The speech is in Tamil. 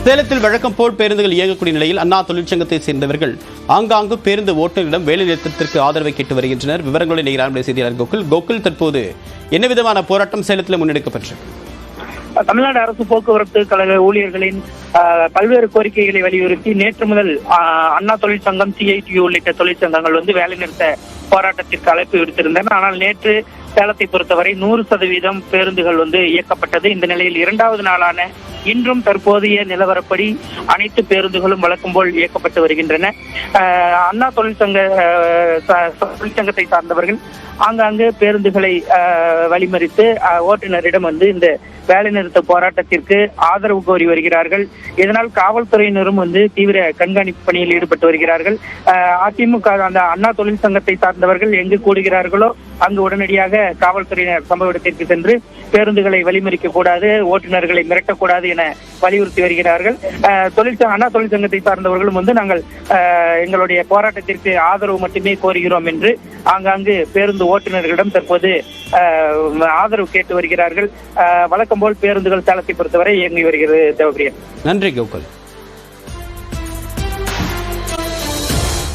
சேலத்தில் வழக்கம் போல் பேருந்துகள் இயங்கக்கூடிய நிலையில் அண்ணா தொழிற்சங்கத்தை சேர்ந்தவர்கள் ஆங்காங்கு பேருந்து ஓட்டுநரிடம் வேலை நிறுத்தத்திற்கு ஆதரவை கேட்டு வருகின்றனர். விவரங்களை நேரான செய்தியாளர் கோகுல் தற்போது என்ன விதமான போராட்டம் சேலத்தில் முன்னெடுக்கப்பட்டது? தமிழ்நாடு அரசு போக்குவரத்து கழக ஊழியர்களின் பல்வேறு கோரிக்கைகளை வலியுறுத்தி நேற்று முதல் அண்ணா தொழிற்சங்கம், CITU உள்ளிட்ட தொழிற்சங்கங்கள் வேலைநிறுத்த போராட்டத்திற்கு அழைப்பு விடுத்திருந்தன. ஆனால் நேற்று சேலத்தை பொறுத்தவரை 100% பேருந்துகள் இயக்கப்பட்டது. இந்த நிலையில் இரண்டாவது நாளான இன்றும் தற்போதைய நிலவரப்படி அனைத்து பேருந்துகளும் வழக்கம் போல் இயக்கப்பட்டு வருகின்றன. அண்ணா தொழிற்சங்கத்தை சார்ந்தவர்கள் ஆங்காங்கு பேருந்துகளை வழிமறித்து ஓட்டுநரிடம் இந்த வேலைநிறுத்த போராட்டத்திற்கு ஆதரவு கோரி வருகிறார்கள். இதனால் காவல்துறையினரும் தீவிர கண்காணிப்பு பணியில் ஈடுபட்டு வருகிறார்கள். அதிமுக அந்த அண்ணா தொழிற்சங்கத்தை சார்ந்தவர்கள் எங்கு கூடுகிறார்களோ அங்கு உடனடியாக காவல்துறையினர் சம்பவ இடத்திற்கு சென்று பேருந்துகளை வழிமறிக்க கூடாது, ஓட்டுநர்களை மிரட்டக்கூடாது என வலியுறுத்தி வருகிறார்கள். அண்ணா தொழிற்சங்கத்தை சார்ந்தவர்களும் நாங்கள் எங்களுடைய போராட்டத்திற்கு ஆதரவு மட்டுமே கோருகிறோம் என்று ஆங்காங்கு பேருந்து ஓட்டுநர்களிடம் தற்போது ஆதரவு கேட்டு வருகிறார்கள். வழக்கம் போல் பேருந்துகள் சேலத்தை பொறுத்தவரை இயங்கி வருகிறது. தேவபிரியன். நன்றி கோகுல்.